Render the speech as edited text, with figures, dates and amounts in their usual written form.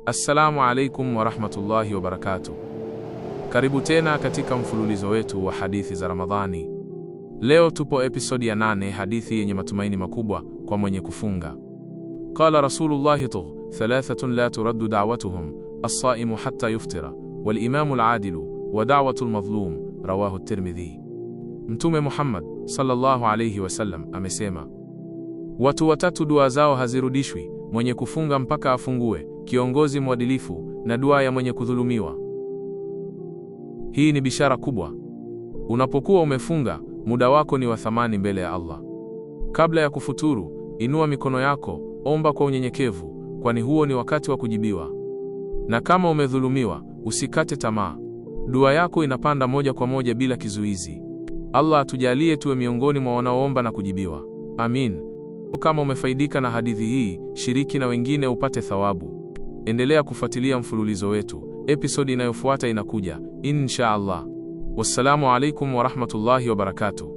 Assalamu alaikum wa rahmatullahi wa barakatuh. Karibu tena katika mfululizo wetu wa hadithi za Ramadhani. Leo tupo episodi ya 8, hadithi yenye matumaini makubwa kwa mwenye kufunga. Qala Rasulullahi thalathatun la turaddu da'watuhum, as-saimu hatta yuftira, wal-imamu al-adilu, wa da'watu al-madhlum, rawahu at-Tirmidhi. Mtume Muhammad sallallahu alayhi wasallam amesema, watu watatu dua zao hazirudishwi: mwenye kufunga mpaka afungue, kiongozi mwadilifu, na dua ya mwenye kudhulumiwa. Hii ni bishara kubwa. Unapokuwa umefunga, muda wako ni wa thamani mbele ya Allah. Kabla ya kufuturu, inua mikono yako, omba kwa unyenyekevu, kwani huo ni wakati wa kujibiwa. Na kama umedhulumiwa, usikate tamaa. Dua yako inapanda moja kwa moja bila kizuizi. Allah atujalie tuwe miongoni mwa wanaoomba na kujibiwa. Amin. Kama umefaidika na hadithi hii, shiriki na wengine upate thawabu. Endelea kufuatilia mfululizo wetu. Episodi inayofuata inakuja, insha Allah. Wassalamu alaikum wa rahmatullahi wa barakatuh.